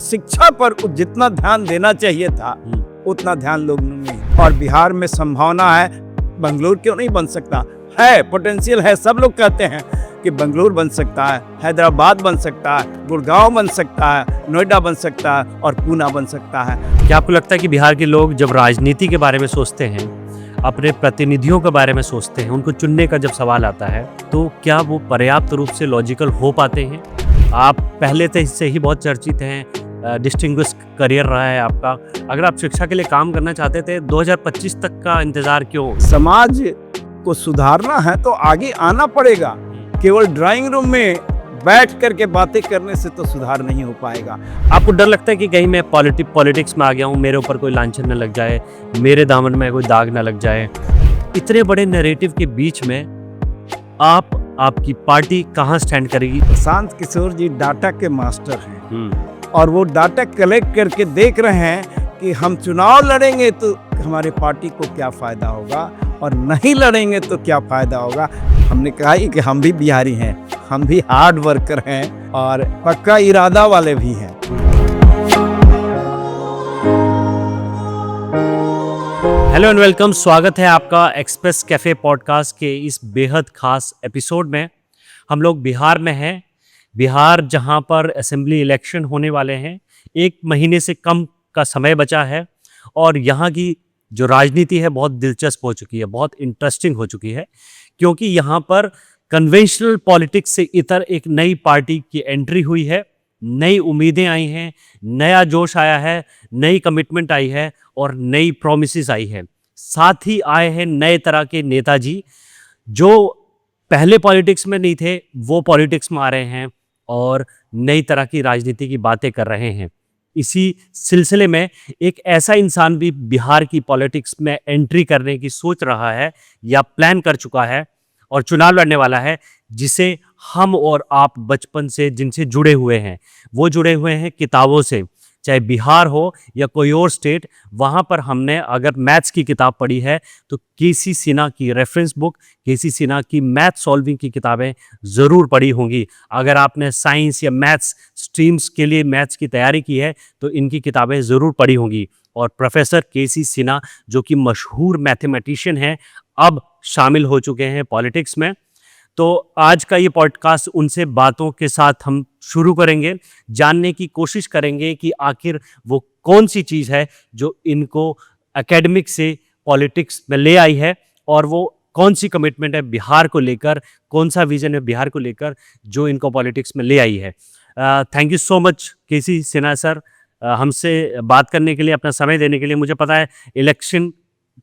शिक्षा पर जितना ध्यान देना चाहिए था उतना ध्यान लोगों ने नहीं। और बिहार में संभावना है, बंगलोर क्यों नहीं बन सकता है, पोटेंशियल है। सब लोग कहते हैं कि बंगलोर बन सकता है, हैदराबाद बन सकता है, गुड़गांव बन सकता है, नोएडा बन सकता है और पूना बन सकता है। क्या आपको लगता है कि बिहार के लोग जब राजनीति के बारे में सोचते हैं, अपने प्रतिनिधियों के बारे में सोचते हैं, उनको चुनने का जब सवाल आता है, तो क्या वो पर्याप्त रूप से लॉजिकल हो पाते हैं? आप पहले से ही बहुत चर्चित हैं, डिस्टिंग्विश करियर रहा है आपका। अगर आप शिक्षा के लिए काम करना चाहते थे, 2025 तक का इंतजार क्यों? समाज को सुधारना है तो आगे आना पड़ेगा। केवल ड्राइंग रूम में बैठ करके बातें करने से तो सुधार नहीं हो पाएगा। आपको डर लगता है कि कहीं मैं पॉलिटिक्स में आ गया हूँ, मेरे ऊपर कोई लांछन न लग जाए, मेरे दामन में कोई दाग न लग जाए? इतने बड़े नैरेटिव के बीच में आपकी पार्टी कहाँ स्टैंड करेगी? प्रशांत किशोर जी डाटा के मास्टर हैं और वो डाटा कलेक्ट करके देख रहे हैं कि हम चुनाव लड़ेंगे तो हमारे पार्टी को क्या फायदा होगा और नहीं लड़ेंगे तो क्या फायदा होगा। हमने कहा ही कि हम भी बिहारी हैं, हम भी हार्ड वर्कर हैं और पक्का इरादा वाले भी हैं। हेलो एंड वेलकम, स्वागत है आपका एक्सप्रेस कैफे पॉडकास्ट के इस बेहद खास एपिसोड में। हम लोग बिहार में हैं, बिहार जहां पर असेंबली इलेक्शन होने वाले हैं। 1 महीने से कम का समय बचा है और यहाँ की जो राजनीति है बहुत दिलचस्प हो चुकी है, बहुत इंटरेस्टिंग हो चुकी है, क्योंकि यहाँ पर कन्वेंशनल पॉलिटिक्स से इतर एक नई पार्टी की एंट्री हुई है, नई उम्मीदें आई हैं, नया जोश आया है, नई कमिटमेंट आई है और नई प्रॉमिसेस आई है। साथ ही आए हैं नए तरह के नेताजी जो पहले पॉलिटिक्स में नहीं थे, वो पॉलिटिक्स में आ रहे हैं और नई तरह की राजनीति की बातें कर रहे हैं। इसी सिलसिले में एक ऐसा इंसान भी बिहार की पॉलिटिक्स में एंट्री करने की सोच रहा है या प्लान कर चुका है और चुनाव लड़ने वाला है, जिसे हम और आप बचपन से जिनसे जुड़े हुए हैं, वो जुड़े हुए हैं किताबों से। चाहे बिहार हो या कोई और स्टेट, वहाँ पर हमने अगर मैथ्स की किताब पढ़ी है तो केसी सिन्हा की रेफरेंस बुक, केसी सिन्हा की मैथ सॉल्विंग की किताबें ज़रूर पढ़ी होंगी। अगर आपने साइंस या मैथ्स स्ट्रीम्स के लिए मैथ्स की तैयारी की है तो इनकी किताबें ज़रूर पढ़ी होंगी। और प्रोफेसर केसी सिन्हा जो कि मशहूर मैथमेटिशियन हैं, अब शामिल हो चुके हैं पॉलिटिक्स में। तो आज का ये पॉडकास्ट उनसे बातों के साथ हम शुरू करेंगे, जानने की कोशिश करेंगे कि आखिर वो कौन सी चीज़ है जो इनको एकेडमिक से पॉलिटिक्स में ले आई है और वो कौन सी कमिटमेंट है बिहार को लेकर, कौन सा विजन है बिहार को लेकर जो इनको पॉलिटिक्स में ले आई है। Thank you so much K C Sinha sir, हमसे बात करने के लिए, अपना समय देने के लिए। मुझे पता है इलेक्शन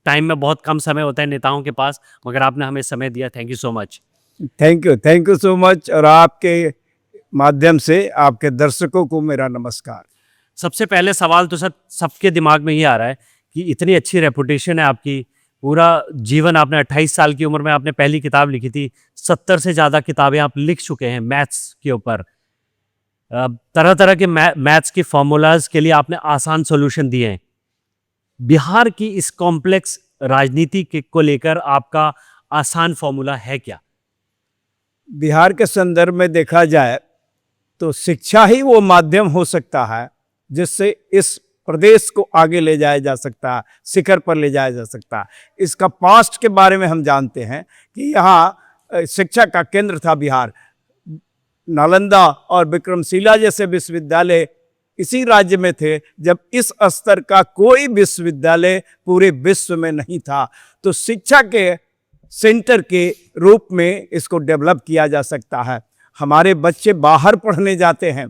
टाइम में बहुत कम समय होता है नेताओं के पास, मगर आपने हमें समय दिया। Thank you so much. Thank you so much. और आपके माध्यम से आपके दर्शकों को मेरा नमस्कार। सबसे पहले सवाल तो सर सबके दिमाग में ये आ रहा है कि इतनी अच्छी रेपुटेशन है आपकी, पूरा जीवन आपने 28 साल की उम्र में आपने पहली किताब लिखी थी, 70 से ज़्यादा किताबें आप लिख चुके हैं मैथ्स के ऊपर। तरह तरह के मैथ्स के फॉर्मूलाज के लिए आपने आसान सॉल्यूशन दिए हैं। बिहार की इस कॉम्प्लेक्स राजनीति को लेकर आपका आसान फॉर्मूला है क्या? बिहार के संदर्भ में देखा जाए तो शिक्षा ही वो माध्यम हो सकता है जिससे इस प्रदेश को आगे ले जाया जा सकता है, शिखर पर ले जाया जा सकता है। इसका पास्ट के बारे में हम जानते हैं कि यहाँ शिक्षा का केंद्र था बिहार। नालंदा और विक्रमशिला जैसे विश्वविद्यालय इसी राज्य में थे जब इस स्तर का कोई विश्वविद्यालय पूरे विश्व में नहीं था। तो शिक्षा के सेंटर के रूप में इसको डेवलप किया जा सकता है। हमारे बच्चे बाहर पढ़ने जाते हैं,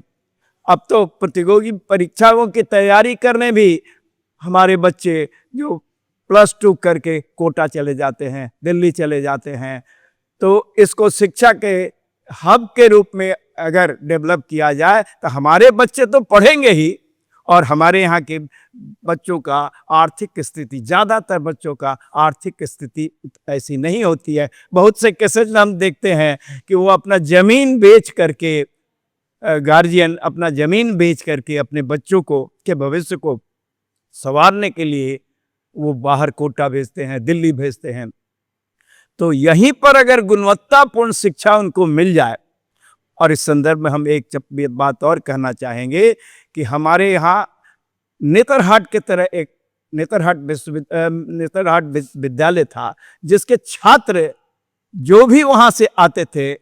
अब तो प्रतियोगी परीक्षाओं की तैयारी करने भी हमारे बच्चे जो +2 करके कोटा चले जाते हैं, दिल्ली चले जाते हैं। तो इसको शिक्षा के हब के रूप में अगर डेवलप किया जाए तो हमारे बच्चे तो पढ़ेंगे ही, और हमारे यहाँ के बच्चों का आर्थिक स्थिति, ज़्यादातर बच्चों का आर्थिक स्थिति ऐसी नहीं होती है। बहुत से केसेस हम देखते हैं कि वो अपना ज़मीन बेच करके, गार्जियन अपना ज़मीन बेच करके अपने बच्चों को के भविष्य को संवारने के लिए वो बाहर कोटा भेजते हैं, दिल्ली भेजते हैं। तो यहीं पर अगर गुणवत्तापूर्ण शिक्षा उनको मिल जाए और इस संदर्भ में हम एक बात और कहना चाहेंगे कि हमारे यहाँ नेतरहाट के तरह एक नेतरहाट विश्वविद्यालय था, जिसके छात्र जो भी वहाँ से आते थे,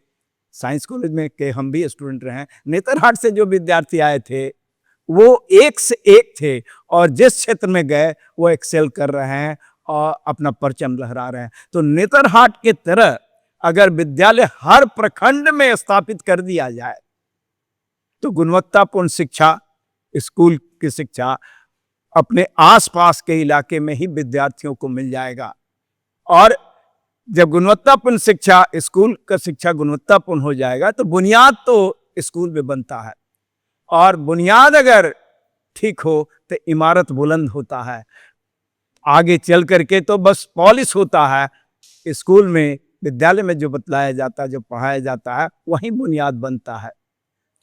साइंस कॉलेज में के हम भी स्टूडेंट रहे हैं, नेतरहाट से जो विद्यार्थी आए थे वो एक से एक थे और जिस क्षेत्र में गए वो एक्सेल कर रहे हैं और अपना परचम लहरा रहे हैं। तो नेतरहाट के तरह अगर विद्यालय हर प्रखंड में स्थापित कर दिया जाए तो गुणवत्तापूर्ण शिक्षा, स्कूल की शिक्षा अपने आसपास के इलाके में ही विद्यार्थियों को मिल जाएगा। और जब गुणवत्तापूर्ण शिक्षा, स्कूल का शिक्षा गुणवत्तापूर्ण हो जाएगा तो बुनियाद तो स्कूल में बनता है, और बुनियाद अगर ठीक हो तो इमारत बुलंद होता है। आगे चल करके तो बस पॉलिश होता है। स्कूल में, विद्यालय में जो बतलाया जाता है, जो पढ़ाया जाता है, वही बुनियाद बनता है।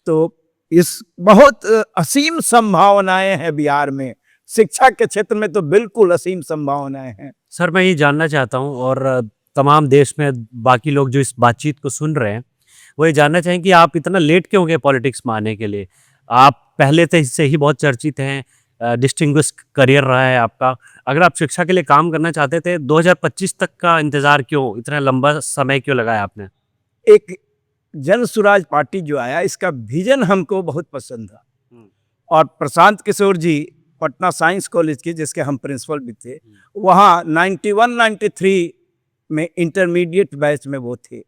तो इस बहुत असीम संभावनाएं हैं बिहार में, शिक्षा के क्षेत्र में तो बिल्कुल असीम संभावनाएं हैं। सर मैं ये जानना चाहता हूँ, और तमाम देश में बाकी लोग जो इस बातचीत को सुन रहे हैं वो ये जानना चाहें कि आप इतना लेट क्यों गए पॉलिटिक्स में आने के लिए। आप पहले से ही बहुत चर्चित हैं, डिस्टिंग्विश करियर रहा है आपका। अगर आप शिक्षा के लिए काम करना चाहते थे, 2025 तक का इंतज़ार क्यों, इतना लंबा समय क्यों लगाया आपने? एक जन स्वराज पार्टी जो आया, इसका विजन हमको बहुत पसंद था। और प्रशांत किशोर जी पटना साइंस कॉलेज के, जिसके हम प्रिंसिपल भी थे, वहाँ 91-93 में इंटरमीडिएट बैच में वो थे।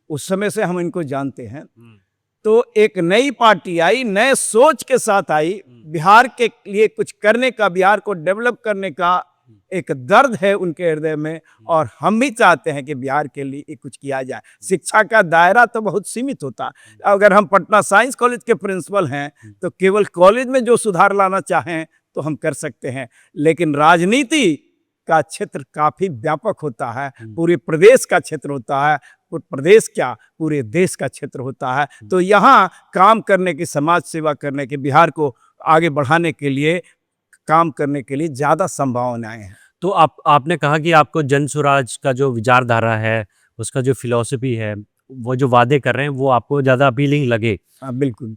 उस समय से हम इनको जानते हैं। तो एक नई पार्टी आई, नए सोच के साथ आई, बिहार के लिए कुछ करने का, बिहार को डेवलप करने का एक दर्द है उनके हृदय में, और हम भी चाहते हैं कि बिहार के लिए कुछ किया जाए। शिक्षा का दायरा तो बहुत सीमित होता है। अगर हम पटना साइंस कॉलेज के प्रिंसिपल हैं तो केवल कॉलेज में जो सुधार लाना चाहें तो हम कर सकते हैं, लेकिन राजनीति का क्षेत्र काफी व्यापक होता है, पूरे प्रदेश का क्षेत्र होता है, प्रदेश क्या, पूरे देश का क्षेत्र होता है। तो यहाँ काम करने की, समाज सेवा करने के, बिहार को आगे बढ़ाने के लिए, काम करने के लिए ज़्यादा संभावनाएं हैं। तो आपने कहा कि आपको जन स्वराज का जो विचारधारा है, उसका जो फिलॉसफी है, वो जो वादे कर रहे हैं वो आपको ज़्यादा अपीलिंग लगे। हाँ बिल्कुल।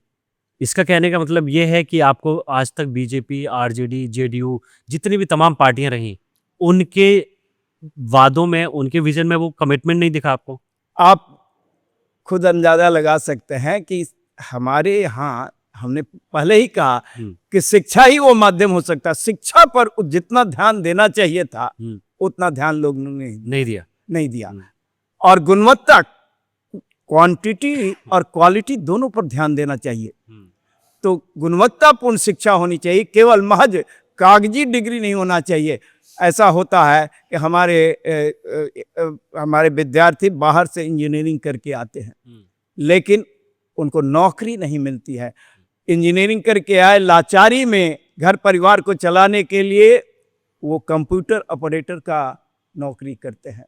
इसका कहने का मतलब ये है कि आपको आज तक बीजेपी, आरजेडी, जेडीयू, जितनी भी तमाम पार्टियां रहीं, उनके वादों में, उनके विजन में वो कमिटमेंट नहीं दिखा आपको? आप खुद अंदाजा लगा सकते हैं कि हमारे यहाँ, हमने पहले ही कहा कि शिक्षा ही वो माध्यम हो सकता है। शिक्षा पर जितना ध्यान देना चाहिए था उतना ध्यान लोगों ने नहीं दिया। और गुणवत्ता, क्वांटिटी और क्वालिटी दोनों पर ध्यान देना चाहिए। तो गुणवत्तापूर्ण शिक्षा होनी चाहिए, केवल महज कागजी डिग्री नहीं होना चाहिए। ऐसा होता है कि हमारे विद्यार्थी बाहर से इंजीनियरिंग करके आते हैं, लेकिन उनको नौकरी नहीं मिलती है। इंजीनियरिंग करके आए, लाचारी में घर परिवार को चलाने के लिए वो कंप्यूटर ऑपरेटर का नौकरी करते हैं।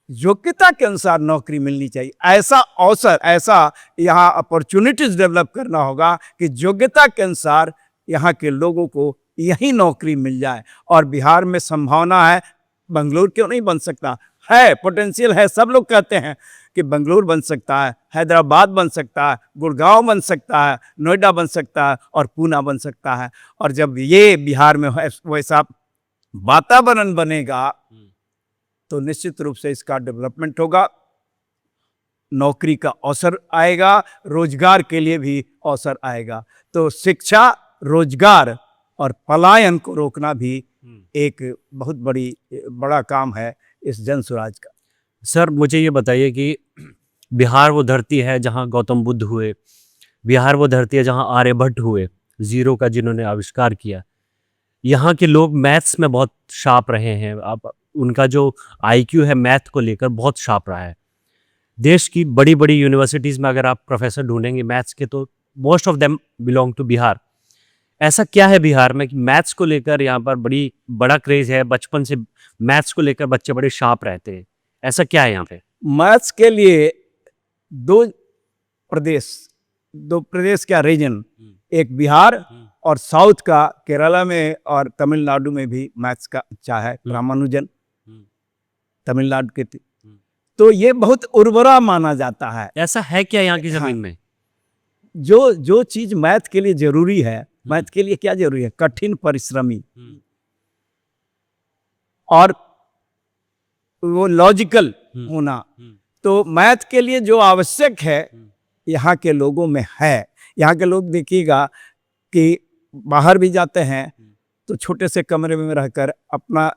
योग्यता के अनुसार नौकरी मिलनी चाहिए। ऐसा अवसर, ऐसा यहाँ अपॉर्चुनिटीज डेवलप करना होगा कि योग्यता के अनुसार यहाँ के लोगों को यही नौकरी मिल जाए। और बिहार में संभावना है, बंगलोर क्यों नहीं बन सकता है, पोटेंशियल है। सब लोग कहते हैं कि बंगलोर बन सकता है, हैदराबाद बन सकता है, गुड़गांव बन सकता है, नोएडा बन सकता है और पूना बन सकता है। और जब ये बिहार में वैसा वातावरण बनेगा तो निश्चित रूप से इसका डेवलपमेंट होगा, नौकरी का अवसर आएगा, रोजगार के लिए भी अवसर आएगा। तो शिक्षा, रोजगार और पलायन को रोकना भी एक बहुत बड़ा काम है इस जन स्वराज का। सर मुझे ये बताइए कि बिहार वो धरती है जहाँ गौतम बुद्ध हुए, बिहार वो धरती है जहाँ आर्यभट्ट हुए, जीरो का जिन्होंने आविष्कार किया। यहाँ के लोग मैथ्स में बहुत शार्प रहे हैं। आप उनका जो आईक्यू है मैथ को लेकर बहुत शार्प रहा है। देश की बड़ी बड़ी यूनिवर्सिटीज़ में अगर आप प्रोफेसर ढूंढेंगे मैथ्स के तो most of them belong to Bihar. ऐसा क्या है बिहार में कि मैथ्स को लेकर यहाँ पर बड़ा क्रेज है, बचपन से मैथ्स को लेकर बच्चे बड़े शार्प रहते हैं? ऐसा क्या है यहाँ पे? मैथ्स के लिए दो प्रदेश का रीजन, एक बिहार और साउथ का केरला में और तमिलनाडु में भी मैथ्स का अच्छा है। रामानुजन तमिलनाडु के थे। तो ये बहुत उर्वरा माना जाता है। ऐसा है क्या यहाँ की हाँ। जमीन में? जो चीज मैथ के लिए जरूरी है, मैथ के लिए क्या जरूरी है? कठिन परिश्रमी और वो लॉजिकल होना। तो मैथ के लिए जो आवश्यक है यहाँ के लोगों में है। यहाँ के लोग देखिएगा कि बाहर भी जाते हैं तो छोटे से कमरे में रहकर अपना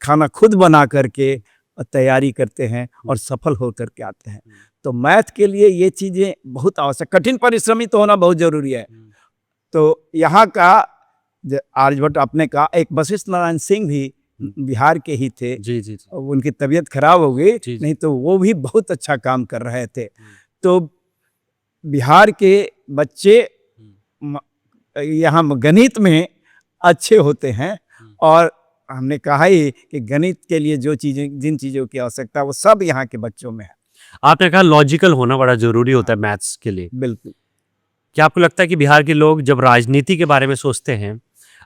खाना खुद बना करके तैयारी करते हैं और सफल हो करके आते हैं। तो मैथ के लिए ये चीज़ें बहुत आवश्यक, कठिन परिश्रमी तो होना बहुत जरूरी है। तो यहाँ का आर्यभट्ट, आपने कहा, एक वशिष्ठ नारायण सिंह भी बिहार के ही थे। जी जी जी। उनकी तबीयत खराब हो गई, जी। नहीं तो वो भी बहुत अच्छा काम कर रहे थे। तो बिहार के बच्चे यहाँ गणित में अच्छे होते हैं और हमने कहा ही कि गणित के लिए जो चीज़ें, जिन चीज़ों की आवश्यकता वो सब यहाँ के बच्चों में है। आपने कहा लॉजिकल होना बड़ा जरूरी होता है मैथ्स के लिए। बिल्कुल। क्या आपको लगता है कि बिहार के लोग जब राजनीति के बारे में सोचते हैं,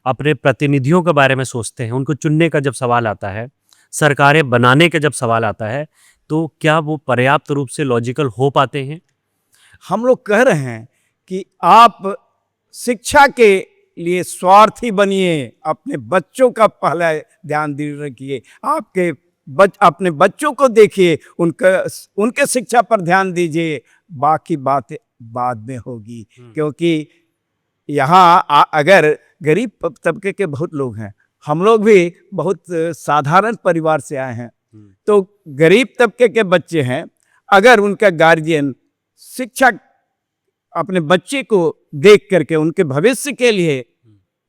अपने प्रतिनिधियों के बारे में सोचते हैं, उनको चुनने का जब सवाल आता है, सरकारें बनाने का जब सवाल आता है, तो क्या वो पर्याप्त रूप से लॉजिकल हो पाते हैं? हम लोग कह रहे हैं कि आप शिक्षा के लिए स्वार्थी बनिए, अपने बच्चों का पहले ध्यान रखिए, अपने बच्चों को देखिए, उनके शिक्षा पर ध्यान दीजिए, बाकी बातें बाद में होगी। क्योंकि यहाँ अगर गरीब तबके के बहुत लोग हैं, हम लोग भी बहुत साधारण परिवार से आए हैं, तो गरीब तबके के बच्चे हैं, अगर उनका गार्जियन शिक्षा अपने बच्चे को देख करके उनके भविष्य के लिए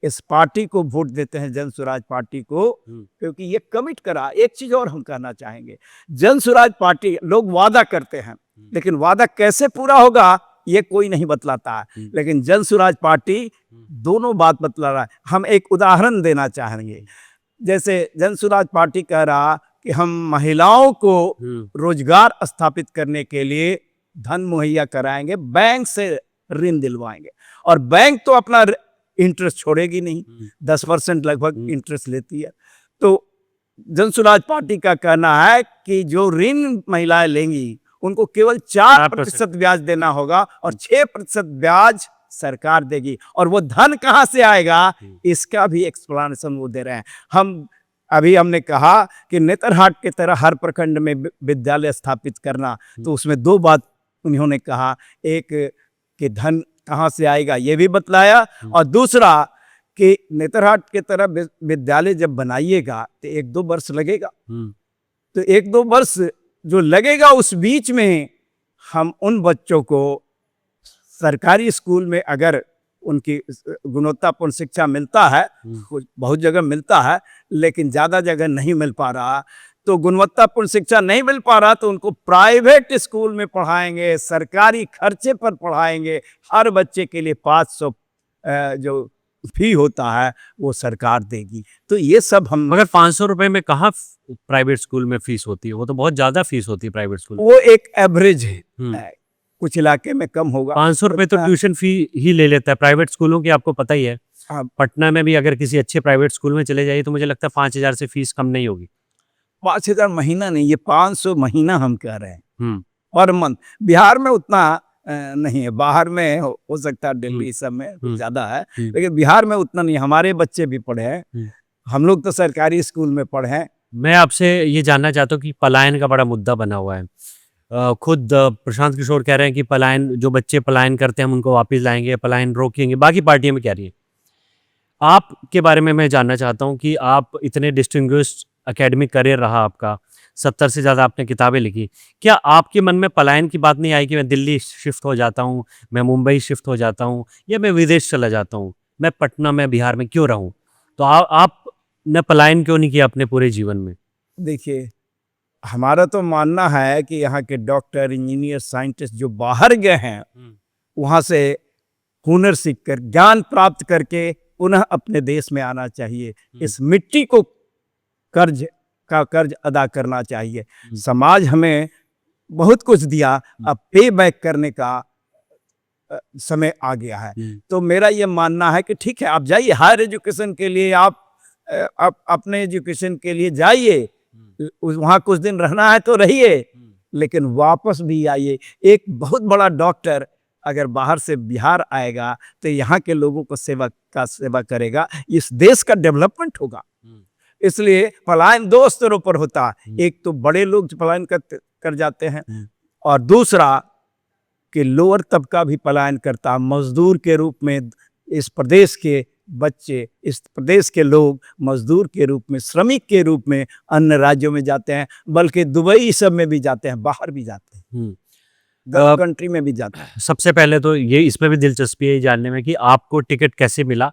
इस पार्टी को वोट देते हैं, जन स्वराज पार्टी को, क्योंकि ये कमिट करा। एक चीज और हम कहना चाहेंगे, जन स्वराज पार्टी, लोग वादा करते हैं लेकिन वादा कैसे पूरा होगा ये कोई नहीं बतलाता है, लेकिन जन स्वराज पार्टी दोनों बात बतला रहा है। हम एक उदाहरण देना चाहेंगे, जैसे जन स्वराज पार्टी कह रहा कि हम महिलाओं को रोजगार स्थापित करने के लिए धन मुहैया कराएंगे, बैंक से ऋण दिलवाएंगे, और बैंक तो अपना इंटरेस्ट छोड़ेगी नहीं, 10% लगभग इंटरेस्ट लेती है। तो जन स्वराज पार्टी का कहना है कि जो ऋण महिलाएं लेंगी उनको केवल 4% ब्याज देना होगा और 6% ब्याज सरकार देगी, और वो धन कहाँ से आएगा इसका भी एक्सप्लेनेशन वो दे रहे हैं। हमने कहा कि नेतरहाट की तरह हर प्रखंड में विद्यालय स्थापित करना, तो उसमें दो बात उन्होंने कहा, एक कि धन कहाँ से आएगा ये भी बतलाया, और दूसरा कि नेतरहाट की तरह विद्यालय जब बनाइएगा तो 1-2 वर्ष लगेगा, तो 1-2 वर्ष जो लगेगा उस बीच में हम उन बच्चों को सरकारी स्कूल में अगर उनकी गुणवत्तापूर्ण शिक्षा मिलता है, बहुत जगह मिलता है लेकिन ज़्यादा जगह नहीं मिल पा रहा, तो गुणवत्तापूर्ण शिक्षा नहीं मिल पा रहा तो उनको प्राइवेट स्कूल में पढ़ाएंगे, सरकारी खर्चे पर पढ़ाएंगे। हर बच्चे के लिए 500 जो फी होता है वो सरकार देगी। तो ये सब हम, मगर 500 रुपए में कहाँ प्राइवेट स्कूल में फीस होती है? वो तो बहुत ज्यादा फीस होती है प्राइवेट स्कूल में। वो एक एवरेज है, कुछ इलाके में कम होगा। 500 रुपए तो ट्यूशन फी ही ले लेता है प्राइवेट स्कूलों की, आपको पता ही है। पटना में भी अगर किसी अच्छे प्राइवेट स्कूल में चले जाइए तो मुझे लगता है 5000 से फीस कम नहीं होगी। 5000 महीना नहीं, ये 500 महीना हम कह रहे हैं पर मंथ। बिहार में उतना नहीं है, बाहर में हो सकता है, दिल्ली सब में ज्यादा है, लेकिन बिहार में उतना नहीं। हमारे बच्चे भी पढ़े हैं, हम लोग तो सरकारी स्कूल में पढ़े हैं। मैं आपसे ये जानना चाहता हूँ कि पलायन का बड़ा मुद्दा बना हुआ है। खुद प्रशांत किशोर कह रहे हैं कि पलायन, जो बच्चे पलायन करते हैं हम उनको वापस लाएंगे, पलायन रोकेंगे, बाकी पार्टियां भी कह रही हैं। आपके बारे में मैं जानना चाहता हूँ कि आप इतने डिस्टिंग्विश्ड एकेडमिक करियर रहा आपका, 70 से ज़्यादा आपने किताबें लिखी, क्या आपके मन में पलायन की बात नहीं आई कि मैं दिल्ली शिफ्ट हो जाता हूँ, मैं मुंबई शिफ्ट हो जाता हूँ, या मैं विदेश चला जाता हूँ, मैं पटना में बिहार में क्यों रहूँ? तो आपने पलायन क्यों नहीं किया अपने पूरे जीवन में? देखिए, हमारा तो मानना है कि यहाँ के डॉक्टर, इंजीनियर, साइंटिस्ट जो बाहर गए हैं वहाँ से हुनर सीखकर, ज्ञान प्राप्त करके पुनः अपने देश में आना चाहिए। इस मिट्टी को कर्ज अदा करना चाहिए। समाज हमें बहुत कुछ दिया, अब पे बैक करने का समय आ गया है। तो मेरा ये मानना है कि ठीक है, आप जाइए हायर एजुकेशन के लिए, आप अपने एजुकेशन के लिए जाइए, वहाँ कुछ दिन रहना है तो रहिए, लेकिन वापस भी आइए। एक बहुत बड़ा डॉक्टर अगर बाहर से बिहार आएगा तो यहाँ के लोगों को सेवा करेगा, इस देश का डेवलपमेंट होगा। इसलिए पलायन दो स्तरों पर होता है, एक तो बड़े लोग पलायन कर जाते हैं, और दूसरा कि लोअर तबका भी पलायन करता, मजदूर के रूप में इस प्रदेश के बच्चे, इस प्रदेश के लोग मजदूर के रूप में, श्रमिक के रूप में अन्य राज्यों में जाते हैं, बल्कि दुबई सब में भी जाते हैं, बाहर भी जाते हैं, गल्फ कंट्री में भी जाते हैं। सबसे पहले तो ये इसमें भी दिलचस्पी है जानने में कि आपको टिकट कैसे मिला,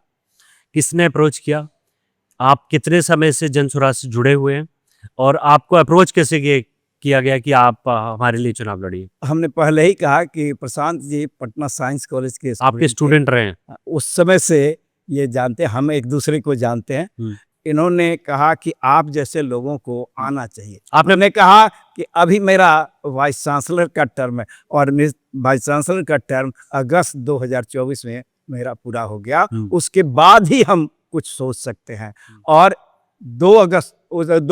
किसने अप्रोच किया, आप कितने समय से जन स्वराज से जुड़े हुए हैं, और आपको अप्रोच कैसे किया गया कि आप हमारे लिए चुनाव लड़िए? हमने पहले ही कहा कि प्रशांत जी पटना साइंस कॉलेज के आपके स्टूडेंट रहे हैं। उस समय से ये जानते हैं, हम एक दूसरे को जानते हैं। इन्होंने कहा कि आप जैसे लोगों को आना चाहिए। आपने कहा कि अभी मेरा वाइस चांसलर का टर्म है, और वाइस चांसलर का टर्म अगस्त 2024 में मेरा पूरा हो गया, उसके बाद ही हम कुछ सोच सकते हैं। और 2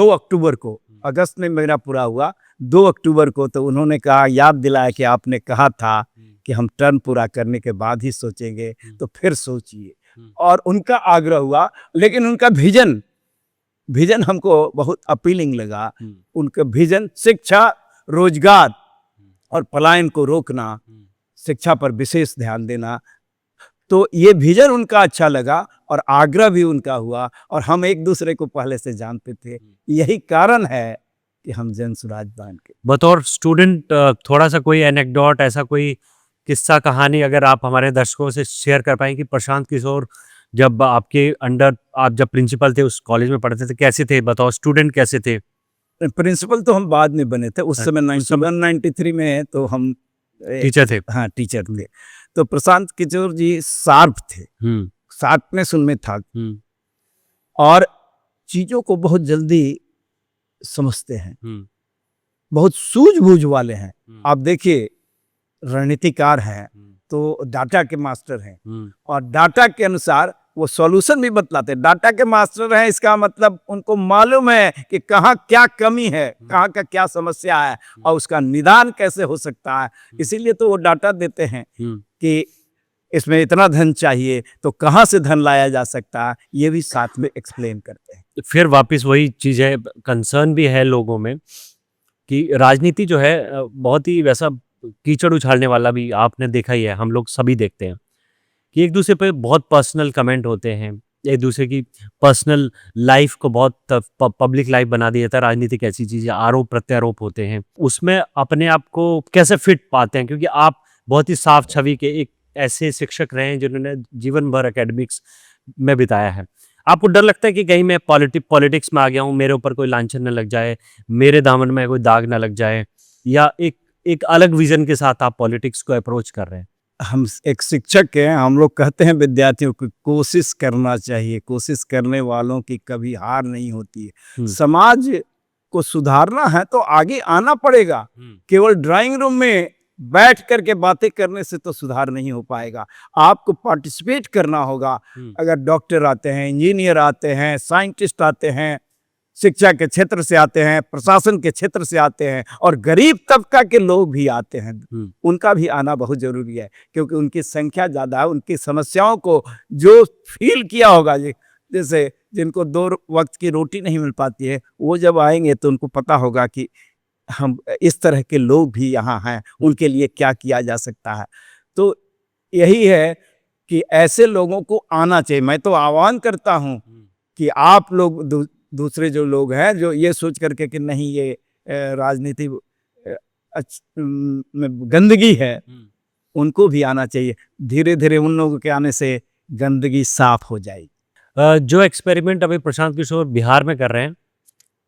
अक्टूबर को, अगस्त में मेरा पूरा हुआ, 2 अक्टूबर को तो उन्होंने कहा, याद दिलाया कि आपने कहा था कि हम टर्म पूरा करने के बाद ही सोचेंगे, तो फिर सोचिए। और उनका आग्रह हुआ, लेकिन उनका विजन हमको बहुत अपीलिंग लगा। उनका विजन शिक्षा, रोजगार और पलायन को रोकना, शिक्षा पर विशेष ध्यान देना, तो ये विजन उनका अच्छा लगा और आग्रह भी उनका हुआ, और हम एक दूसरे को पहले से जानते थे। यही कारण है कि हम जन स्वराज पार्टी के बतौर स्टूडेंट थोड़ा सा कोई एनेक्डोट, ऐसा कोई किस्सा कहानी अगर आप हमारे दर्शकों से शेयर कर पाएं कि प्रशांत किशोर जब आपके अंडर, आप जब प्रिंसिपल थे उस कॉलेज में पढ़ते थे, कैसे थे? बताओ, स्टूडेंट कैसे थे? प्रिंसिपल तो हम बाद में बने थे, उस समय 1993 में तो हम टीचर थे। हाँ, टीचर थे। तो प्रशांत किशोर जी शार्प थे, शार्पनेस उनमें था, और चीजों को बहुत जल्दी समझते हैं, बहुत सूझबूझ वाले हैं। आप देखिए, रणनीतिकार हैं तो डाटा के मास्टर हैं, और डाटा के अनुसार वो सॉल्यूशन भी बतलाते हैं। डाटा के मास्टर हैं, इसका मतलब उनको मालूम है कि कहाँ क्या कमी है, कहाँ का क्या समस्या है, और उसका निदान कैसे हो सकता है। इसीलिए तो वो डाटा देते हैं कि इसमें इतना धन चाहिए तो कहाँ से धन लाया जा सकता है, ये भी साथ में एक्सप्लेन करते हैं। फिर वापस वही चीज़ है, कंसर्न भी है लोगों में कि राजनीति जो है बहुत ही वैसा कीचड़ उछालने वाला भी आपने देखा ही है, हम लोग सभी देखते हैं कि एक दूसरे पे बहुत पर्सनल कमेंट होते हैं, एक दूसरे की पर्सनल लाइफ को बहुत पब्लिक लाइफ बना दिया था। राजनीतिक ऐसी चीज़ें, आरोप प्रत्यारोप होते हैं, उसमें अपने आप को कैसे फिट पाते हैं? क्योंकि आप बहुत ही साफ छवि के एक ऐसे शिक्षक रहे हैं जिन्होंने जीवन भर एकेडमिक्स में बिताया है। आपको डर लगता है कि कहीं मैं पॉलिटिक्स में आ गया हूँ, मेरे ऊपर कोई लांछन न लग जाए, मेरे दामन में कोई दाग न लग जाए, या एक अलग विजन के साथ आप पॉलिटिक्स को अप्रोच कर रहे हैं? हम एक शिक्षक हैं, हम लोग कहते हैं विद्यार्थियों को कोशिश करना चाहिए, कोशिश करने वालों की कभी हार नहीं होती है। समाज को सुधारना है तो आगे आना पड़ेगा, केवल ड्राइंग रूम में बैठ करके बातें करने से तो सुधार नहीं हो पाएगा। आपको पार्टिसिपेट करना होगा। अगर डॉक्टर आते हैं, इंजीनियर आते हैं, साइंटिस्ट आते हैं, शिक्षा के क्षेत्र से आते हैं, प्रशासन के क्षेत्र से आते हैं, और गरीब तबका के लोग भी आते हैं, उनका भी आना बहुत जरूरी है, क्योंकि उनकी संख्या ज़्यादा है। उनकी समस्याओं को जो फील किया होगा, जैसे जिनको 2 वक्त की रोटी नहीं मिल पाती है, वो जब आएंगे तो उनको पता होगा कि हम इस तरह के लोग भी यहाँ हैं, उनके लिए क्या किया जा सकता है। तो यही है कि ऐसे लोगों को आना चाहिए। मैं तो आह्वान करता हूँ कि आप लोग दूसरे जो लोग हैं, जो ये सोच करके कि नहीं ये राजनीति में गंदगी है, उनको भी आना चाहिए। धीरे धीरे उन लोगों के आने से गंदगी साफ हो जाएगी। जो एक्सपेरिमेंट अभी प्रशांत किशोर बिहार में कर रहे हैं,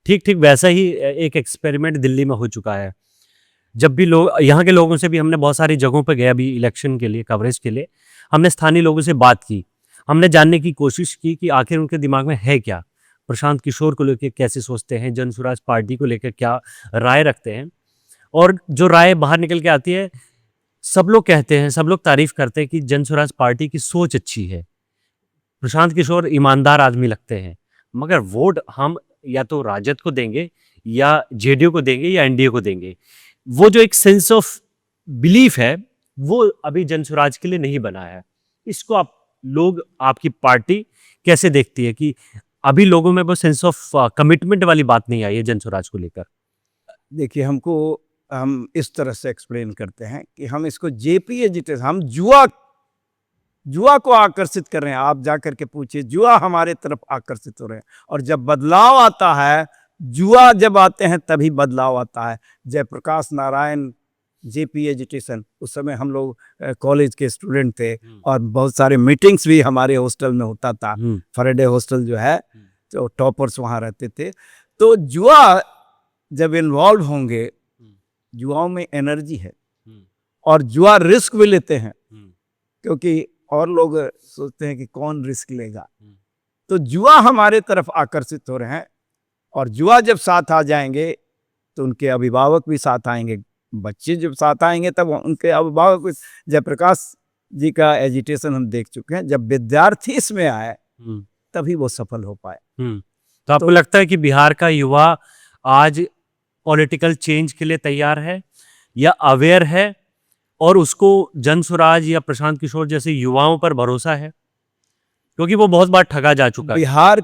ठीक ठीक वैसा ही एक एक्सपेरिमेंट दिल्ली में हो चुका है। जब भी लोग, यहाँ के लोगों से भी, हमने बहुत सारी जगहों पर गए अभी इलेक्शन के लिए, कवरेज के लिए, हमने स्थानीय लोगों से बात की, हमने जानने की कोशिश की कि आखिर उनके दिमाग में है क्या, प्रशांत किशोर को लेकर कैसे सोचते हैं, जन स्वराज पार्टी को लेकर क्या राय रखते हैं। और जो राय बाहर निकल के आती है, सब लोग कहते हैं, सब लोग तारीफ करते हैं कि जन स्वराज पार्टी की सोच अच्छी है, प्रशांत किशोर ईमानदार आदमी लगते हैं, मगर वोट हम या तो राजद को देंगे या जेडीयू को देंगे या एनडीए को देंगे। वो जो एक सेंस ऑफ बिलीफ है वो अभी जनसुराज के लिए नहीं बना है। इसको आप लोग, आपकी पार्टी कैसे देखती है कि अभी लोगों में वो सेंस ऑफ कमिटमेंट वाली बात नहीं आई है जनसुराज को लेकर? देखिए, हम इस तरह से एक्सप्लेन करते हैं कि हम इसको जेपी एजिटेशन, हम जुआ को आकर्षित कर रहे हैं। आप जा करके पूछिए, जुआ हमारे तरफ आकर्षित हो रहे हैं। और जब बदलाव आता है, जुआ जब आते हैं तभी बदलाव आता है। जयप्रकाश नारायण जेपी एजुकेशन, उस समय हम लोग कॉलेज के स्टूडेंट थे और बहुत सारे मीटिंग्स भी हमारे हॉस्टल में होता था। फराडे हॉस्टल जो है, तो टॉपर्स वहाँ रहते थे। तो जुआ जब इन्वॉल्व होंगे, जुआओं में एनर्जी है और जुआ रिस्क भी लेते हैं, क्योंकि और लोग सोचते हैं कि कौन रिस्क लेगा। तो जुआ हमारे तरफ आकर्षित हो रहे हैं और जुआ जब साथ आ जाएंगे तो उनके अभिभावक भी साथ आएंगे। बच्चे जब साथ आएंगे तब उनके अभिभावक भी। जयप्रकाश जी का एजिटेशन हम देख चुके हैं, जब विद्यार्थी इसमें आए तभी वो सफल हो पाए। तो आपको लगता है कि बिहार का युवा आज पॉलिटिकल चेंज के लिए तैयार है या अवेयर है, और उसको जनसुराज या प्रशांत किशोर जैसे युवाओं पर भरोसा है? क्योंकि वो बहुत बार ठगा जा चुका है। बिहार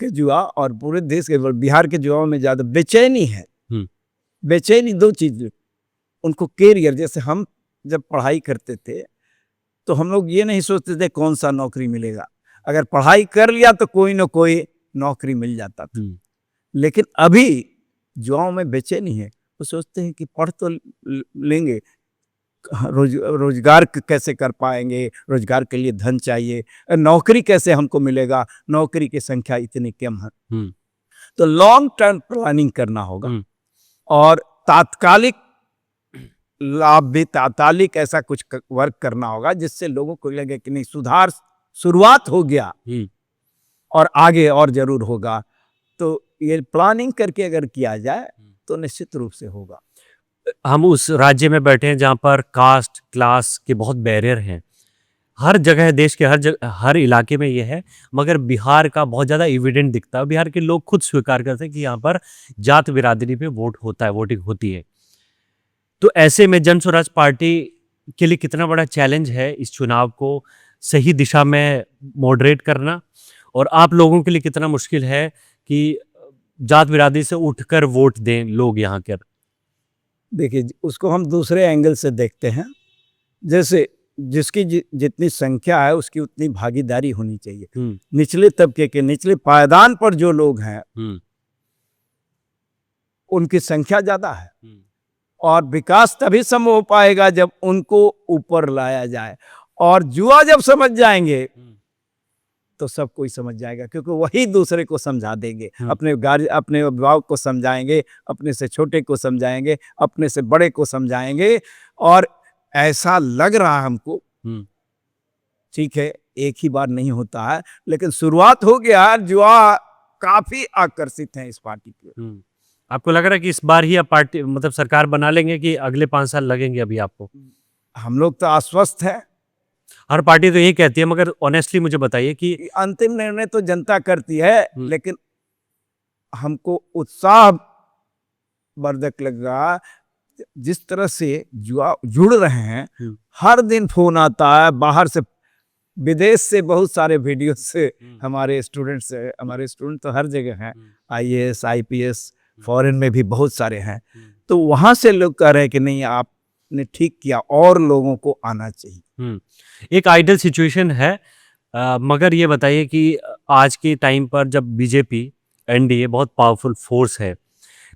के युवा और पूरे देश के, बिहार के युवाओं में ज्यादा बेचैनी है। बेचैनी दो चीज, उनको कैरियर, जैसे हम जब पढ़ाई करते थे तो हम लोग ये नहीं सोचते थे कौन सा नौकरी मिलेगा। अगर पढ़ाई कर लिया तो कोई ना कोई नौकरी मिल जाता था। लेकिन अभी युवाओं में बेचैनी है। वो सोचते हैं कि पढ़ तो लेंगे, रोजगार कैसे कर पाएंगे, रोजगार के लिए धन चाहिए, नौकरी कैसे हमको मिलेगा, नौकरी की संख्या इतनी कम है। तो लॉन्ग टर्म प्लानिंग करना होगा और तात्कालिक लाभ भी, तात्कालिक ऐसा कुछ वर्क करना होगा जिससे लोगों को लगे कि नहीं, सुधार शुरुआत हो गया और आगे और जरूर होगा। तो ये प्लानिंग करके अगर किया जाए तो निश्चित रूप से होगा। हम उस राज्य में बैठे हैं जहाँ पर कास्ट क्लास के बहुत बैरियर हैं। हर जगह, देश के हर जगह, हर इलाके में ये है, मगर बिहार का बहुत ज़्यादा एविडेंट दिखता है। बिहार के लोग खुद स्वीकार करते हैं कि यहाँ पर जात बिरादरी पे वोट होता है, वोटिंग होती है। तो ऐसे में जनसुराज पार्टी के लिए कितना बड़ा चैलेंज है इस चुनाव को सही दिशा में मॉडरेट करना, और आप लोगों के लिए कितना मुश्किल है कि जात बिरादरी से उठकर वोट दें लोग यहाँ के? देखिए, उसको हम दूसरे एंगल से देखते हैं। जैसे जिसकी जितनी संख्या है उसकी उतनी भागीदारी होनी चाहिए। निचले तबके के, निचले पायदान पर जो लोग हैं उनकी संख्या ज्यादा है और विकास तभी संभव हो पाएगा जब उनको ऊपर लाया जाए। और जुआ जब समझ जाएंगे तो सब कोई समझ जाएगा, क्योंकि वही दूसरे को समझा देंगे। अपने अभिभावक को समझाएंगे, अपने से छोटे को समझाएंगे, अपने से बड़े को समझाएंगे। और ऐसा लग रहा है हमको, ठीक है एक ही बार नहीं होता है, लेकिन शुरुआत हो गया। जुआ काफी आकर्षित है इस पार्टी पे। आपको लग रहा है कि इस बार ही आप पार्टी, मतलब सरकार बना लेंगे कि अगले 5 साल लगेंगे अभी आपको? हम लोग तो आश्वस्त हैं। हर पार्टी तो यही कहती है, मगर ऑनेस्टली मुझे बताइए कि अंतिम निर्णय तो जनता करती है, लेकिन हमको उत्साह वर्धक लग रहा। जिस तरह से जुआ जुड़ रहे हैं, हर दिन फोन आता है बाहर से, विदेश से बहुत सारे वीडियो से। हमारे स्टूडेंट तो हर जगह हैं, IAS IPS, फॉरेन में भी बहुत सारे हैं। तो वहां से लोग कह रहे हैं कि नहीं, आपने ठीक किया और लोगों को आना चाहिए। एक आइडियल सिचुएशन है, मगर ये बताइए कि आज के टाइम पर जब बीजेपी एनडीए बहुत पावरफुल फोर्स है,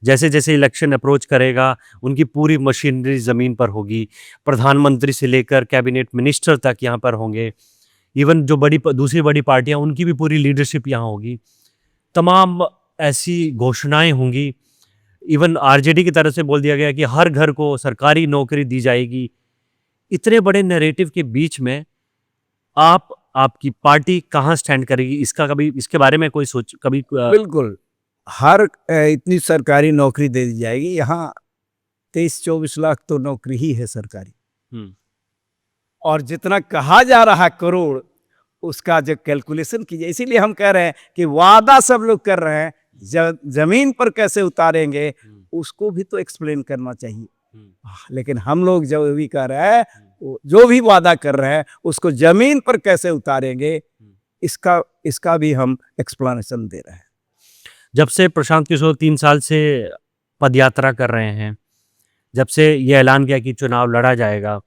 जैसे जैसे इलेक्शन अप्रोच करेगा उनकी पूरी मशीनरी ज़मीन पर होगी, प्रधानमंत्री से लेकर कैबिनेट मिनिस्टर तक यहाँ पर होंगे, इवन जो दूसरी बड़ी पार्टियाँ उनकी भी पूरी लीडरशिप यहाँ होगी, तमाम ऐसी घोषणाएं होंगी। इवन आरजेडी की तरफ से बोल दिया गया कि हर घर को सरकारी नौकरी दी जाएगी। इतने बड़े नैरेटिव के बीच में आपकी पार्टी कहाँ स्टैंड करेगी? इसका कभी इसके बारे में कोई सोच कभी? बिल्कुल, हर इतनी सरकारी नौकरी दे दी जाएगी। यहाँ 23-24 लाख तो नौकरी ही है सरकारी। और जितना कहा जा रहा है करोड़, उसका जो कैलकुलेशन कीजिए। इसीलिए हम कह रहे हैं कि वादा सब लोग कर रहे हैं, जमीन पर कैसे उतारेंगे उसको भी तो एक्सप्लेन करना चाहिए। लेकिन हम लोग जो भी कर रहे हैं, जो भी वादा कर रहे हैं, उसको जमीन पर कैसे उतारेंगे इसका भी हम एक्सप्लेनेशन दे रहे हैं। जब से प्रशांत किशोर 3 साल से पदयात्रा कर रहे हैं, जब से ये ऐलान किया कि चुनाव लड़ा जाएगा,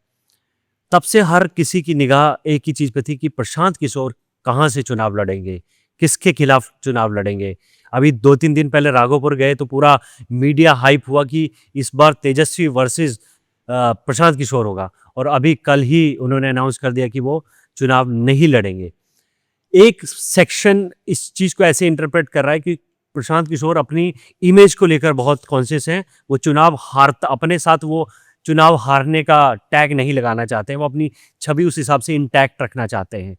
तब से हर किसी की निगाह एक ही चीज़ पे थी कि प्रशांत किशोर कहाँ से चुनाव लड़ेंगे, किसके खिलाफ चुनाव लड़ेंगे। अभी 2-3 दिन पहले राघोपुर गए तो पूरा मीडिया हाइप हुआ कि इस बार तेजस्वी वर्सेस प्रशांत किशोर होगा, और अभी कल ही उन्होंने अनाउंस कर दिया कि वो चुनाव नहीं लड़ेंगे। एक सेक्शन इस चीज़ को ऐसे इंटरप्रेट कर रहा है कि प्रशांत किशोर अपनी इमेज को लेकर बहुत कॉन्शियस हैं, वो चुनाव हारता अपने साथ वो चुनाव हारने का टैग नहीं लगाना चाहते हैं, वो अपनी छवि उस हिसाब से इंटैक्ट रखना चाहते हैं।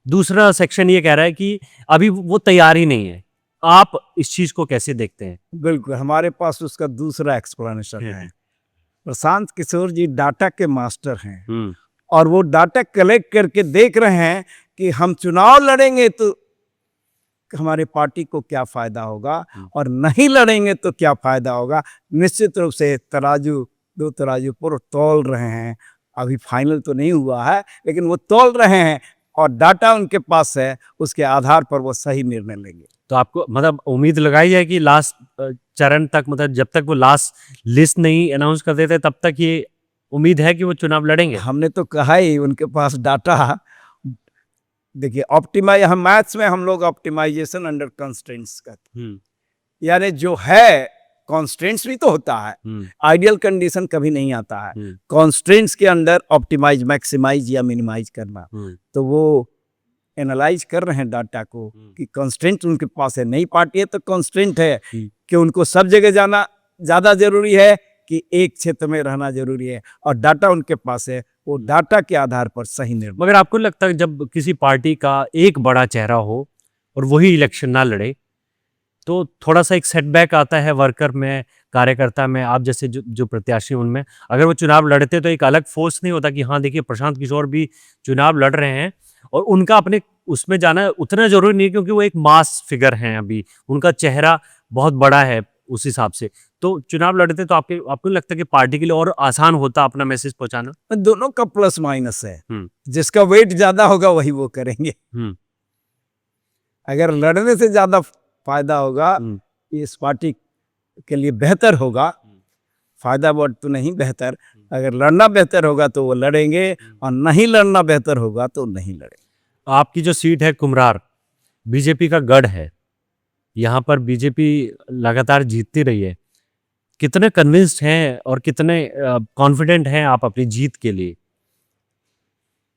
दूसरा सेक्शन ये कह रहा है कि अभी वो तैयार ही नहीं है। आप इस चीज़ को कैसे देखते हैं? बिल्कुल, हमारे पास उसका दूसरा एक्सप्लेनेशन है। प्रशांत किशोर जी डाटा के मास्टर हैं और वो डाटा कलेक्ट करके देख रहे हैं कि हम चुनाव लड़ेंगे तो हमारे पार्टी को क्या फायदा होगा और नहीं लड़ेंगे तो क्या फायदा होगा। निश्चित रूप से दो तराजू पर तौल रहे हैं। अभी फाइनल तो नहीं हुआ है, लेकिन वो तौल रहे हैं और डाटा उनके पास है, उसके आधार पर वो सही निर्णय लेंगे। तो आपको मतलब उम्मीद लगाई है कि लास्ट चरण तक, मतलब जब तक वो लास्ट लिस्ट नहीं अनाउंस कर देते तब तक ये उम्मीद है कि वो चुनाव लड़ेंगे? हमने तो कहा ही उनके पास डाटा। देखिए, हम मैथ्स में हम लोग ऑप्टिमाइजेशन अंडर कंस्ट्रेंट्स कहते हैं। यानी जो है कॉन्स्टेंट्स भी तो होता है, आइडियल कंडीशन कभी नहीं आता है। कॉन्स्टेंट्स के अंदर ऑप्टिमाइज, मैक्सिमाइज या मिनिमाइज करना। तो वो एनालाइज कर रहे हैं डाटा को कि कॉन्स्टेंट उनके पास है। नई पार्टी है तो कॉन्स्टेंट है कि उनको सब जगह जाना ज़्यादा जरूरी है कि एक क्षेत्र में रहना जरूरी है, और डाटा उनके पास है, वो डाटा के आधार पर सही निर्णय। मगर आपको लगता है जब किसी पार्टी का एक बड़ा चेहरा हो और वही इलेक्शन ना लड़े तो थोड़ा सा एक सेटबैक आता है वर्कर में, कार्यकर्ता में, आप जैसे जो प्रत्याशी उनमें। अगर वो चुनाव लड़ते तो एक अलग फोर्स नहीं होता कि हाँ देखिए प्रशांत किशोर भी चुनाव लड़ रहे हैं, और उनका अपने उसमें जाना उतना जरूरी नहीं है क्योंकि वो एक मास फिगर हैं, अभी उनका चेहरा बहुत बड़ा है उस हिसाब से। तो चुनाव लड़ते तो आपको लगता है कि पार्टी के लिए और आसान होता अपना मैसेज पहुंचाना? दोनों का प्लस माइनस है। जिसका वेट ज्यादा होगा वही वो करेंगे। अगर लड़ने से ज्यादा फायदा होगा, इस पार्टी के लिए बेहतर होगा, फायदा वर्ड तो नहीं, बेहतर, अगर लड़ना बेहतर होगा तो वो लड़ेंगे, और नहीं लड़ना बेहतर होगा तो नहीं लड़ेंगे। आपकी जो सीट है कुम्हरार, बीजेपी का गढ़ है, यहाँ पर बीजेपी लगातार जीतती रही है। कितने कन्विंस्ड हैं और कितने कॉन्फिडेंट हैं आप अपनी जीत के लिए?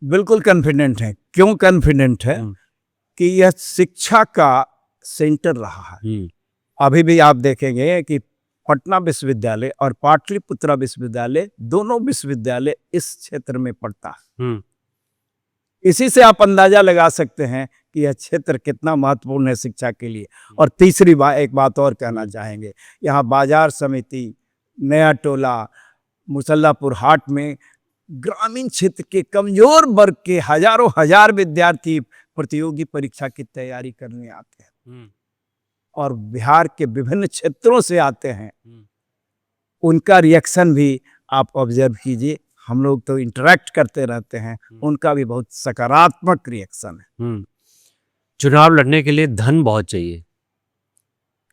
बिल्कुल कॉन्फिडेंट है। क्यों कॉन्फिडेंट है? कि यह शिक्षा का सेंटर रहा है। अभी भी आप देखेंगे कि पटना विश्वविद्यालय और पाटलिपुत्रा विश्वविद्यालय, दोनों विश्वविद्यालय इस क्षेत्र में पड़ता है। इसी से आप अंदाजा लगा सकते हैं कि यह क्षेत्र कितना महत्वपूर्ण है शिक्षा के लिए। और तीसरी एक बात और कहना चाहेंगे, यहाँ बाजार समिति, नया टोला, मुसल्लापुर हाट में ग्रामीण क्षेत्र के कमजोर वर्ग के हजारों हजार विद्यार्थी प्रतियोगी परीक्षा की तैयारी करने आते हैं, और बिहार के विभिन्न क्षेत्रों से आते हैं। उनका रिएक्शन भी आप ऑब्जर्व कीजिए, हम लोग तो इंटरेक्ट करते रहते हैं, उनका भी बहुत सकारात्मक रिएक्शन है। चुनाव लड़ने के लिए धन बहुत चाहिए,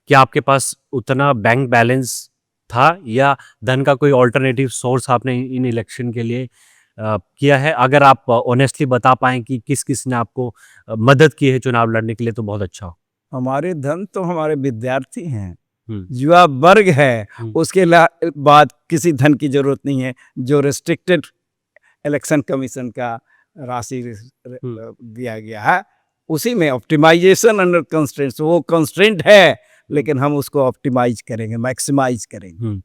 क्या आपके पास उतना बैंक बैलेंस था, या धन का कोई ऑल्टरनेटिव सोर्स आपने इन इलेक्शन के लिए किया है? अगर आप ऑनेस्टली बता पाएं कि किस किस ने आपको मदद की है चुनाव लड़ने के लिए तो बहुत अच्छा हो। हमारे धन तो हमारे विद्यार्थी हैं, युवा वर्ग है, उसके बाद किसी धन की जरूरत नहीं है। जो रिस्ट्रिक्टेड इलेक्शन कमीशन का राशि दिया गया है उसी में ऑप्टिमाइजेशन अंडर कंस्ट्रेंट्स, वो कंस्ट्रेंट है लेकिन हम उसको ऑप्टिमाइज करेंगे, मैक्सिमाइज करेंगे।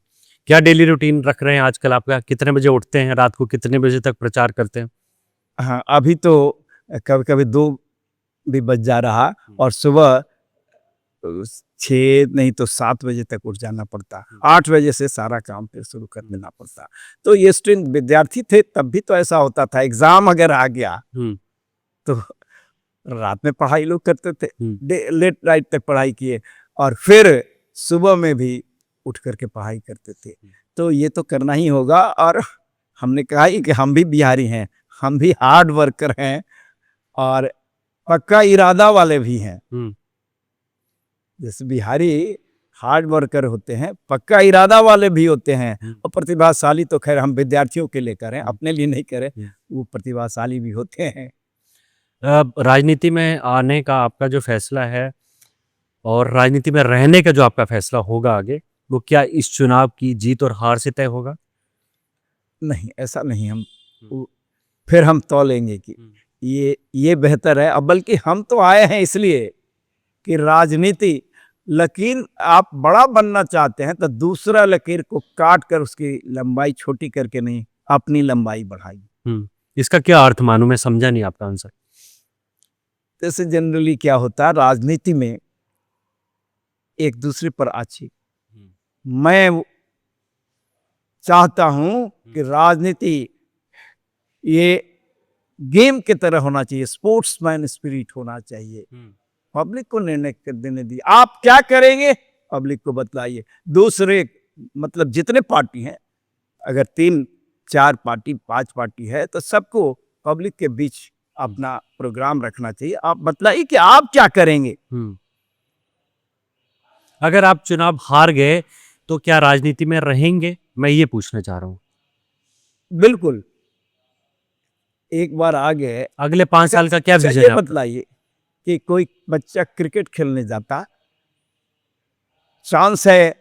क्या डेली रूटीन रख रहे हैं आजकल आपका? कितने बजे उठते हैं, रात को कितने बजे तक प्रचार करते हैं? हाँ, अभी तो कभी कभी 2 भी बज जा रहा, और सुबह 6 नहीं तो 7 बजे तक उठ जाना पड़ता, 8 बजे से सारा काम फिर शुरू कर देना पड़ता। तो ये स्टूडेंट विद्यार्थी थे तब भी तो ऐसा होता था, एग्जाम अगर आ गया तो रात में पढ़ाई लोग करते थे, लेट नाइट तक पढ़ाई किए। और फिर सुबह में भी उठ करके पढ़ाई करते थे। तो ये तो करना ही होगा। और हमने कहा ही कि हम भी बिहारी हैं, हम भी हार्ड वर्कर हैं और पक्का इरादा वाले भी हैं। जैसे बिहारी हार्ड वर्कर होते हैं, पक्का इरादा वाले भी होते हैं, और प्रतिभाशाली तो खैर हम विद्यार्थियों के लिए करें, अपने लिए नहीं करें, वो प्रतिभाशाली भी होते हैं। राजनीति में आने का आपका जो फैसला है और राजनीति में रहने का जो आपका फैसला होगा आगे, वो क्या इस चुनाव की जीत और हार से तय होगा? नहीं, ऐसा नहीं। फिर हम तौलेंगे कि ये बेहतर है। अब बल्कि हम तो आए हैं इसलिए कि राजनीति लकीर आप बड़ा बनना चाहते हैं तो दूसरा लकीर को काट कर उसकी लंबाई छोटी करके नहीं, अपनी लंबाई बढ़ाइए। इसका क्या अर्थ मानूं? मैं समझा नहीं आपका आंसर। जैसे जनरली क्या होता है राजनीति में, एक दूसरे पर आछी। मैं चाहता हूं कि राजनीति ये गेम की तरह होना चाहिए, स्पोर्ट्समैन स्पिरिट होना चाहिए। पब्लिक को निर्णय कर देने दी, आप क्या करेंगे पब्लिक को बतलाइए। दूसरे मतलब जितने पार्टी हैं, अगर 3, 4 पार्टी, 5 पार्टी है तो सबको पब्लिक के बीच अपना प्रोग्राम रखना चाहिए। आप बतलाइए कि आप क्या करेंगे। अगर आप चुनाव हार गए तो क्या राजनीति में रहेंगे? मैं ये पूछना चाह रहा हूँ। बिल्कुल, एक बार आ गए। अगले 5 साल का क्या विजन ये है? बतलाइए कि कोई बच्चा क्रिकेट खेलने जाता, चांस है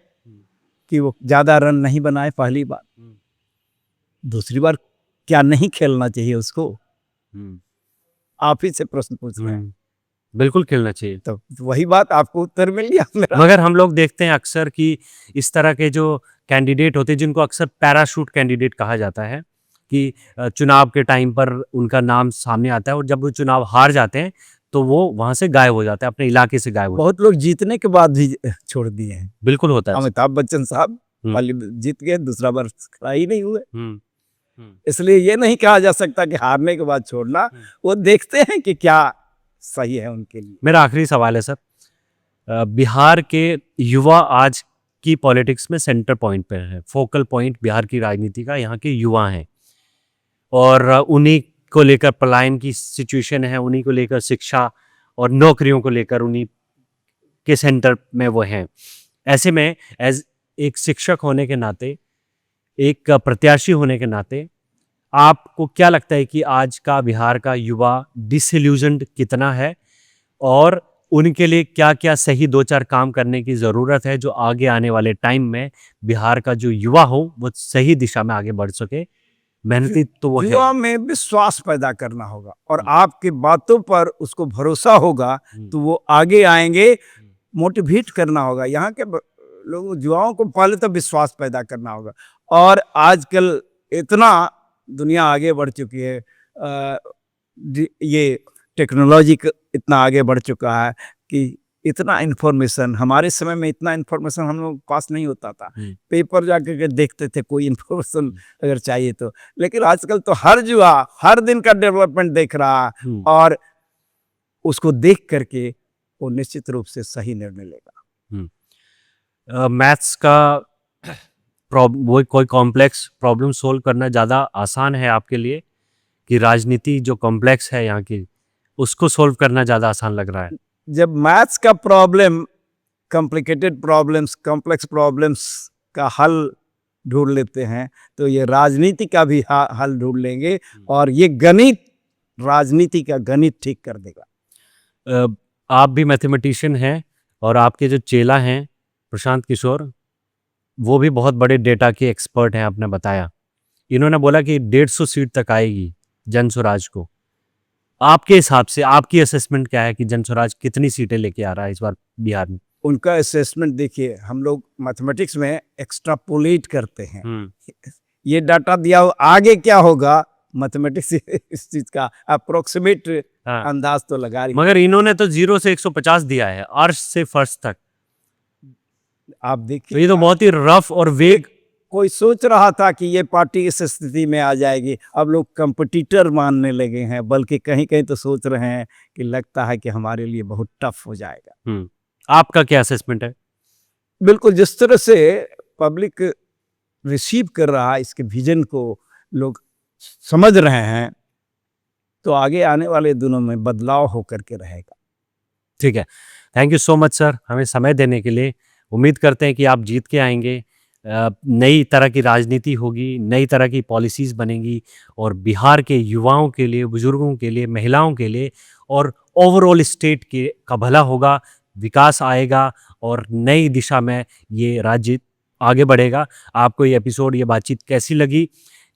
कि वो ज्यादा रन नहीं बनाए पहली बार, दूसरी बार क्या नहीं खेलना चाहिए उसको? आप ही से प्रश्न पूछ रहे हैं। बिल्कुल खेलना चाहिए। तो वही बात, आपको उत्तर मिल गया मेरा। मगर हम लोग देखते हैं अक्सर कि इस तरह के जो कैंडिडेट होते हैं, जिनको अक्सर पैराशूट कैंडिडेट कहा जाता है, कि चुनाव के टाइम पर उनका नाम सामने आता है और जब वो चुनाव हार जाते हैं तो वो वहां से गायब हो जाते हैं, अपने इलाके से गायब हो। बहुत लोग जीतने के बाद भी छोड़ दिए हैं। बिल्कुल होता है। अमिताभ बच्चन साहब पहले जीत गए, दूसरा बार खड़ा ही नहीं हुए। इसलिए ये नहीं कहा जा सकता कि हारने के बाद छोड़ना, वो देखते हैं कि क्या सही है उनके लिए। मेरा आखिरी सवाल है सर, बिहार के युवा आज की पॉलिटिक्स में सेंटर पॉइंट पे है, फोकल पॉइंट बिहार की राजनीति का यहाँ के युवा हैं, और उन्हीं को लेकर पलायन की सिचुएशन है, उन्हीं को लेकर शिक्षा और नौकरियों को लेकर उन्हीं के सेंटर में वो हैं। ऐसे में एज एक शिक्षक होने के नाते, एक प्रत्याशी होने के नाते, आपको क्या लगता है कि आज का बिहार का युवा डिसइल्यूजन्ड कितना है, और उनके लिए क्या क्या सही 2-4 काम करने की ज़रूरत है जो आगे आने वाले टाइम में बिहार का जो युवा हो वो सही दिशा में आगे बढ़ सके? मेहनती तो वो है। युवा में विश्वास पैदा करना होगा और आपकी बातों पर उसको भरोसा होगा तो वो आगे आएंगे। मोटिवेट करना होगा यहाँ के लोगों, युवाओं को पहले तो विश्वास पैदा करना होगा। और आजकल इतना दुनिया आगे बढ़ चुकी है, ये टेक्नोलॉजी इतना आगे बढ़ चुका है कि इतना इन्फॉर्मेशन, हमारे समय में इतना इन्फॉर्मेशन हम लोग पास नहीं होता था। पेपर जाकर के देखते थे कोई इन्फॉर्मेशन अगर चाहिए तो, लेकिन आजकल तो हर युवा हर दिन का डेवलपमेंट देख रहा है और उसको देख करके वो निश्चित रूप से सही निर्णय लेगा। मैथ्स का वो कोई कॉम्प्लेक्स प्रॉब्लम सोल्व करना ज़्यादा आसान है आपके लिए, कि राजनीति जो कॉम्प्लेक्स है यहाँ की उसको सोल्व करना ज़्यादा आसान लग रहा है? जब मैथ्स का problem, complicated problems, complex problems का हल ढूंढ लेते हैं तो ये राजनीति का भी हल ढूंढ लेंगे और ये गणित राजनीति का गणित ठीक कर देगा। आप भी मैथमेटिशियन हैं और आपके जो चेला हैं प्रशांत किशोर, वो भी बहुत बड़े डेटा के एक्सपर्ट हैं। आपने बताया, इन्होंने बोला कि 150 सीट तक आएगी जनस्वराज को। आपके हिसाब से आपकी असेसमेंट क्या है कि जनस्वराज कितनी सीटें लेके आ रहा है इस बार बिहार में? उनका असेसमेंट देखिए, हम लोग मैथमेटिक्स में एक्स्ट्रापोलेट करते हैं, ये डाटा दिया हो, आगे क्या होगा मैथमेटिक्स इस चीज का अप्रोक्सीमेट अंदाज तो लगा रही। मगर इन्होंने तो 0 से 150 दिया है, अर्श से फर्श तक। आप देखिए, तो ये तो बहुत ही रफ और वेग। कोई सोच रहा था कि ये पार्टी इस स्थिति में आ जाएगी, अब लोग कंपटीटर मानने लगे हैं, बल्कि कहीं कहीं तो सोच रहे हैं कि लगता है कि हमारे लिए बहुत टफ हो जाएगा। आपका क्या असेसमेंट है? बिल्कुल, जिस तरह से पब्लिक रिसीव कर रहा है इसके विजन को, लोग समझ रहे हैं, तो आगे आने वाले दिनों में बदलाव होकर के रहेगा। ठीक है। Thank you so much sir, हमें समय देने के लिए। उम्मीद करते हैं कि आप जीत के आएँगे। नई तरह की राजनीति होगी, नई तरह की पॉलिसीज़ बनेंगी और बिहार के युवाओं के लिए, बुज़ुर्गों के लिए, महिलाओं के लिए और ओवरऑल स्टेट के का भला होगा, विकास आएगा और नई दिशा में ये राज्य आगे बढ़ेगा। आपको ये एपिसोड, ये बातचीत कैसी लगी?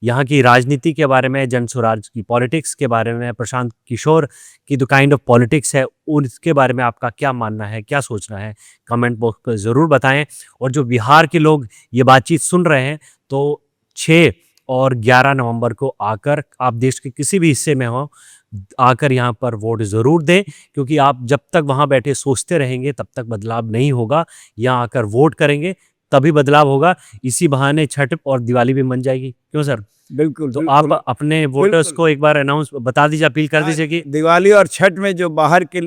यहाँ की राजनीति के बारे में, जन स्वराज की पॉलिटिक्स के बारे में, प्रशांत किशोर की जो काइंड ऑफ पॉलिटिक्स है, उसके बारे में आपका क्या मानना है, क्या सोचना है? कमेंट बॉक्स में ज़रूर बताएँ। और जो बिहार के लोग ये बातचीत सुन रहे हैं, तो 6 और 11 नवंबर को आकर, आप देश के किसी भी हिस्से में हों, आकर यहाँ पर वोट ज़रूर दें, क्योंकि आप जब तक वहाँ बैठे सोचते रहेंगे, तब तक बदलाव नहीं होगा। यहाँ आकर वोट करेंगे, तभी बदलाव होगा। इसी बहाने छठ और दिवाली भी मन जाएगी। क्यों सर? बिल्कुल, तो बिल्कुल। आप अपने वोटर्स बिल्कुल। को एक बार अनाउंस बता दीजिए, अपील कर दीजिए कि दिवाली और छठ में जो बाहर के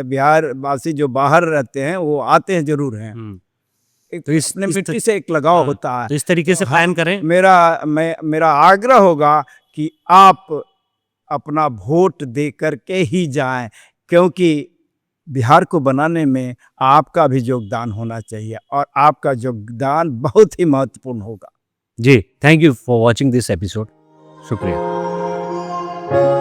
बिहार वासी जो बाहर रहते हैं, वो आते हैं, ज़रूर हैं। एक तो इस अपने इस मिट्टी से एक लगाव हाँ, होता है। तो इस तरीके से तो प्लान करें। मेरा आग्रह होगा कि आप अपना वोट दे करके ही जाएं, क्योंकि बिहार को बनाने में आपका भी योगदान होना चाहिए और आपका योगदान बहुत ही महत्वपूर्ण होगा। जी, thank you for watching this episode. शुक्रिया।